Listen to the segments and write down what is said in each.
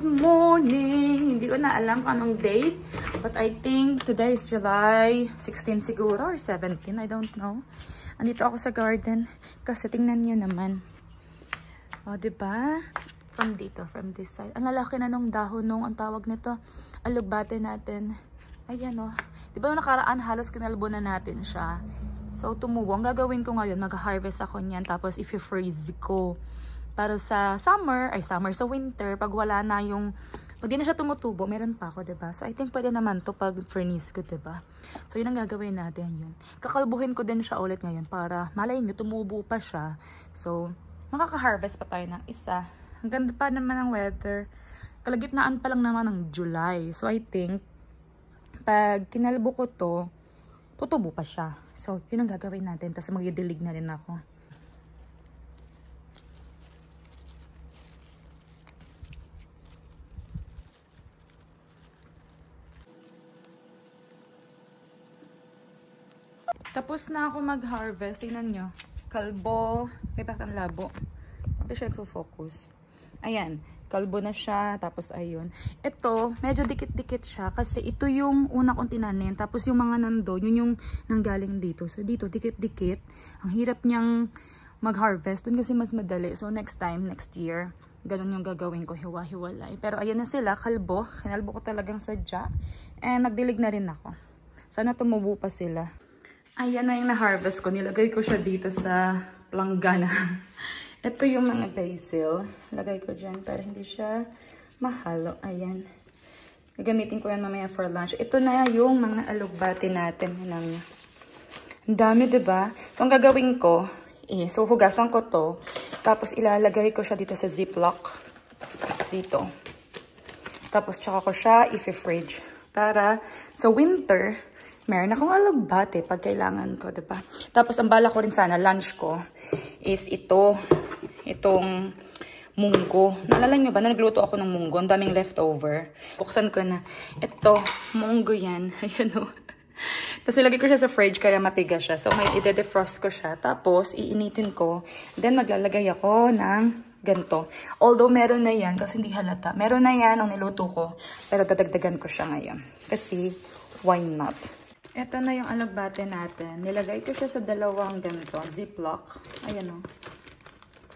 morning! Hindi ko na alam kung anong date. But I think today is July 16 siguro or 17. I don't know. Andito ako sa garden. Kasi tingnan nyo naman. O, diba? From dito, from this side. Ang lalaki na nung dahon nung, ang tawag nito, alugbate natin. Ayan o. Diba yung nakaraan, halos kinalbo na natin siya. So, tumubo. Ang gagawin ko ngayon, mag-harvest ako niyan. Tapos, if-freeze ko. Para sa summer, sa winter, pag wala na yung, pag di na siya tumutubo, meron pa ako, diba? So, I think pwede naman to pag furnace ko, diba? So, yun ang gagawin natin yun. Kakalbuhin ko din siya ulit ngayon para, malay nyo, tumubo pa siya. So, makaka-harvest pa tayo ng isa. Ang ganda pa naman ng weather. Kalagitnaan pa lang naman ng July. So, I think, pag kinalbo ko to, tutubo pa siya. So, yun ang gagawin natin. Tapos, mag-dilig na rin ako. Tapos na ako mag-harvest. Tingnan nyo. Kalbo. Kaya bakit ang labo? Bakit siya nagpo-focus? Ayan. Kalbo na siya. Tapos ayun. Ito, medyo dikit-dikit siya. Kasi ito yung una kong tinanin. Tapos yung mga nando, yun yung nanggaling dito. So dito, dikit-dikit. Ang hirap niyang mag-harvest. Dun kasi mas madali. So next time, next year, ganun yung gagawin ko. Hiwa-hiwalay. Pero ayan na sila. Kalbo. Kinalbo ko talagang sadya. And nagdilig na rin ako. Sana tumubo pa sila. Ayan na yung na-harvest ko. Nilagay ko siya dito sa planggana. Ito yung mga basil. Lagay ko dyan para hindi siya mahalo. Ayan. Gagamitin ko yan mamaya for lunch. Ito na yung mga alugbati natin. Ang dami, diba? So, ang gagawin ko, so hugasan ko to. Tapos, ilalagay ko siya dito sa ziplock. Dito. Tapos, tsaka ko siya i-fridge. Para sa winter, meron akong alugbate pag kailangan ko, diba? Tapos, ang bala ko rin sana, lunch ko, is itong munggo. Naalala nyo ba? Nagluto ako ng munggo. Ang daming leftover. Buksan ko na. Ito, munggo yan. Ayan o. Tapos, ilagay ko siya sa fridge kaya matigas siya. So, may i-defrost ko siya. Tapos, iinitin ko. Then, maglalagay ako ng ganito. Although, meron na yan kasi hindi halata. Meron na yan ang niluto ko. Pero, dadagdagan ko siya ngayon. Kasi, why not? Ito na yung alugbate natin. Nilagay ko siya sa dalawang ganito, ziplock. Ayan o.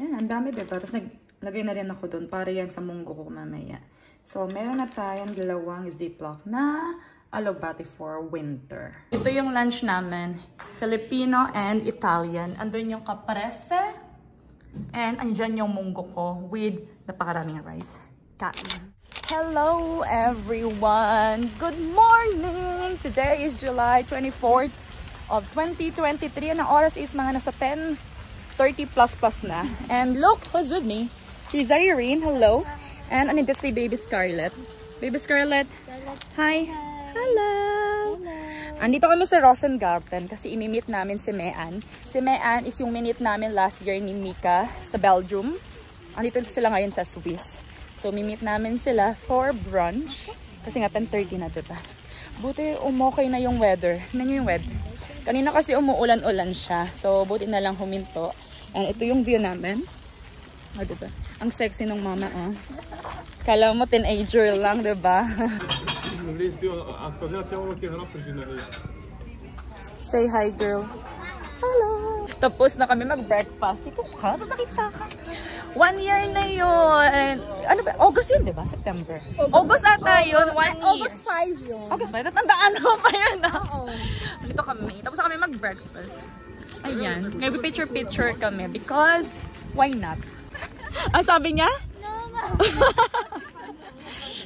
Ayan, ang dami diba? Tapos naglagay na rin ako doon para yan sa munggo ko mamaya. So, meron na tayong dalawang ziplock na alugbate for winter. Ito yung lunch namin. Filipino and Italian. Andun yung caprese. And andyan yung munggo ko with napakaraming rice. Kain. Hello everyone! Good morning! Today is July 24th of 2023 and ang oras is mga nasa 10:30 plus na. And look who's with me. Si Irene, hello. And andito si Baby Scarlett. Baby Scarlett, hi! Hello! Andito kami sa Rosengarten kasi imimit namin si Mean. Si Mean is yung minute namin last year ni Mika sa Belgium. Andito sila ngayon sa Swiss. So, mimit namin sila for brunch. Kasi nga, 10:30 na, diba? Buti umokay na yung weather. Tignan nyo yung weather. Kanina kasi umuulan-ulan siya. So, buti na lang huminto. And ito yung view namin. O, diba? Ang sexy ng mama, oh. Kala mo, teenager lang, diba? Say hi, girl. Hello! Tapos na kami mag-breakfast. Dito ka, nakita ka. 1 year na yun. Ano ba? August yun, diba? September. August ata yun. 1 year. August 5 yun. August 5. Tatandaan mo pa yun. Dito kami. Tapos kami mag-breakfast. Ayan. Ngayon, picture-picture kami. Because, why not? Ang sabi niya? No,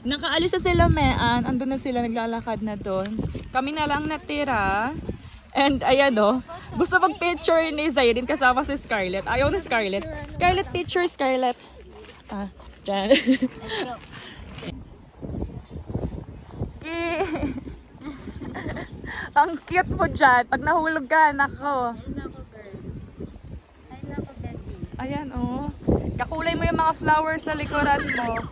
Nakaalis na sila, Mean. Andun na sila. Naglalakad na doon. Kami na lang natira. And ayan o, gusto mag-picture ni Zaydin kasama si Scarlett. Ayaw na Scarlett. Scarlett, picture, Scarlett. Ah, dyan. Sige. Ang cute mo dyan. Pag nahulog ka, nako. Ayan o. Kakulay mo yung mga flowers sa likuran mo.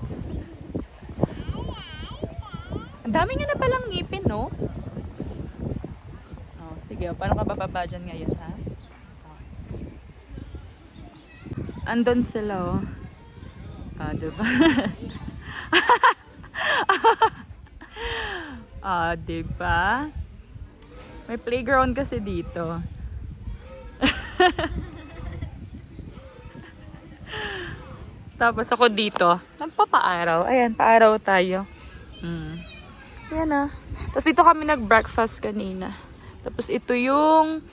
Ang dami nga na palang ngipin, no? Sige, paano ka bababa dyan ngayon, ha? Andun sila, oh. Ah, diba? Ah, diba? May playground kasi dito. Tapos ako dito, nagpapaaraw. Ayan, paaraw tayo. Ayan ah. Tapos dito kami nag-breakfast kanina. Tapos ito yung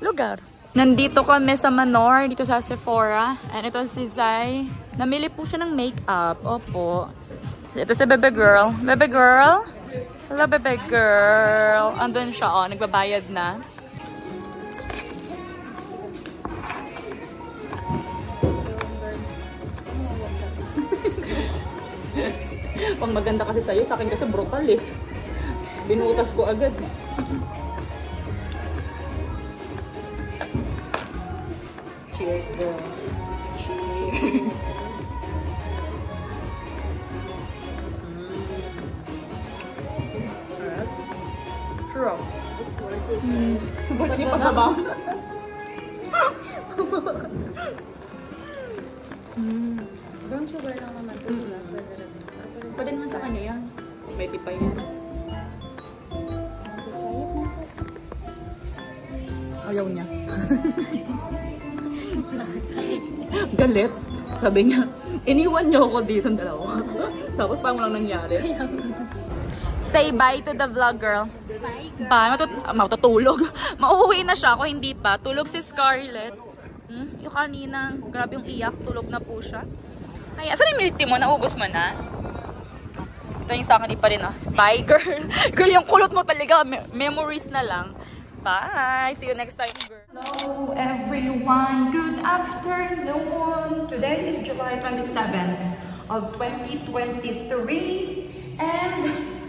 lugar. Nandito kami sa Manor, dito sa Sephora. And ito si Zai. Namili po siya ng makeup. Opo. Ito si Bebe Girl. Bebe Girl? Hello, Bebe Girl. Andun siya, oh. Nagbabayad na. Pang maganda kasi sa'yo, sa akin kasi brutal eh. Binutas ko agad. Cheers, girl. Cheers. True. It's worth it. Worth it pa ba? Brown sugar lang naman ito. Pwede naman sa kanya yan. May tipay yan. Ayaw niya. Galit. Sabi niya, iniwan niyo ako dito ng dalawa. Tapos parang walang nangyari. Say bye to the vlog, girl. Bye. Bye. Matutulog. Mauuwi na siya. Ako hindi pa. Tulog si Scarlett. Yung kanina, grabe yung iyak. Tulog na po siya. Ay, asan yung milk tea mo? Naubos mo na? Ito yung sa akin pa rin, oh. Bye, girl. Girl, yung kulot mo talaga. Memories na lang. Bye. See you next time, girl. Hello, everyone. Good afternoon. Today is July 27th of 2023. And,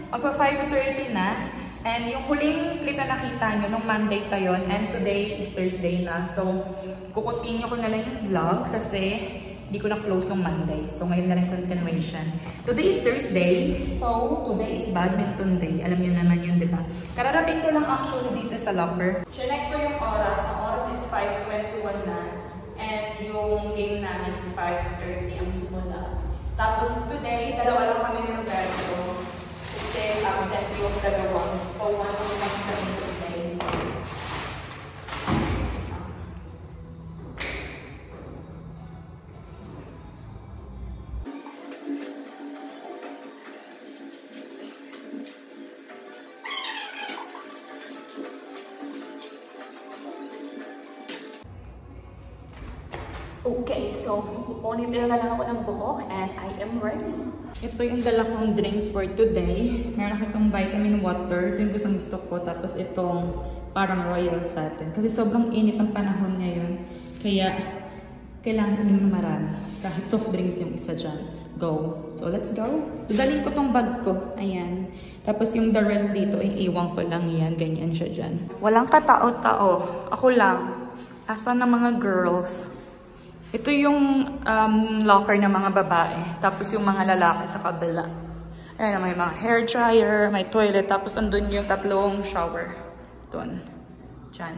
magpa 5:30 na. And yung huling clip na nakita nyo, nung Monday pa yon, and today is Thursday na. So, kukontinue ko na lang yung vlog kasi hindi ko na-close nung Monday. So, ngayon na lang continuation. Today is Thursday. So, today is badminton day. Alam niyo naman yun, di ba? Kararating ko lang actually dito sa locker. Check ko yung oras. Ang oras is 5:21 na. And yung game namin is 5:30 ang simula. Tapos today, dalawa lang kami ni Roberto. Kasi absent yung dalawa. So, one of them kami today. Okay, so ponytail na lang ako ng buhok and I am ready. Ito yung dala kong drinks for today. Meron ako itong vitamin water. Ito yung gusto ko. Tapos itong parang royal satin. Kasi sobrang init ng panahon ngayon. Kaya kailangan ko na marami. Kahit soft drinks yung isa dyan. Go. So let's go. Dadalhin ko tong bag ko. Ayan. Tapos yung the rest dito ay iwan ko lang yan. Ganyan siya dyan. Walang katao-tao. Ako lang. Asan na mga girls? Ito yung locker ng mga babae. Tapos yung mga lalaki sa kabila. Ayan, may mga hair dryer, may toilet. Tapos andun yung tatlong shower. Doon. Diyan.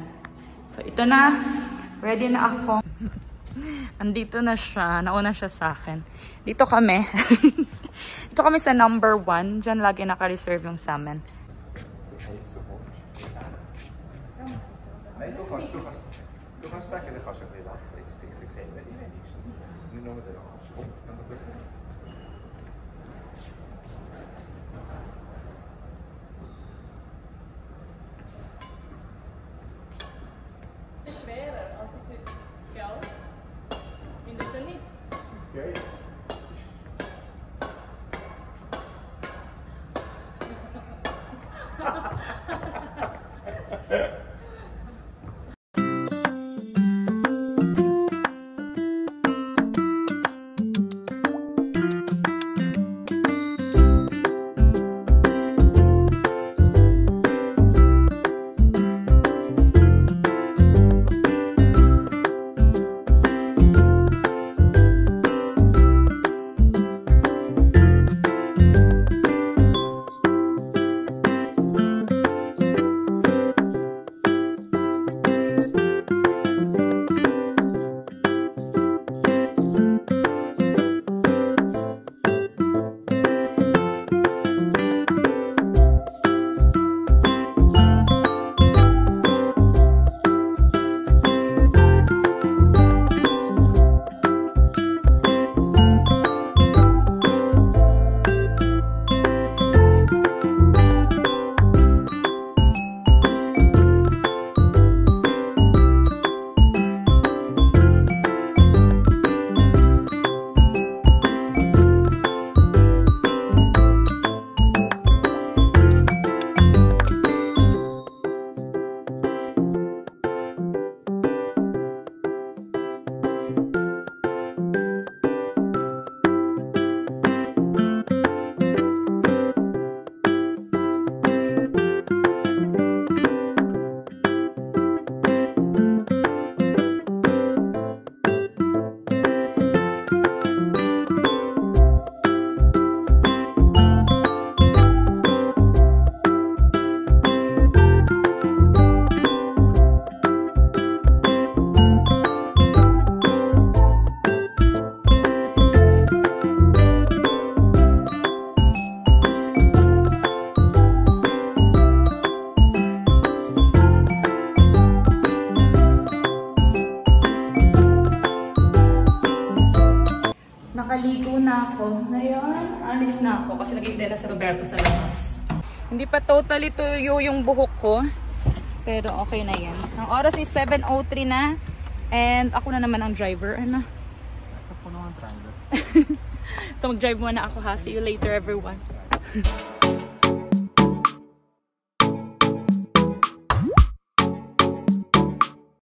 So ito na. Ready na ako. Andito na siya. Nauna siya sa akin. Dito kami. Dito kami sa number 1. Diyan lagi naka-reserve yung sa amin. Du kan säkert kanske bli lite senare i editions. Nu når det då. Det är svårare, alltså typ, ja. Men det är nytt. Ska si Roberto sa labas. Hindi pa totally tuyo yung buhok ko. Pero okay na yan. Ang oras is 7:03 na. And ako na naman ang driver. Ano? Ako naman driver. So mag-drive muna ako ha. See you later everyone.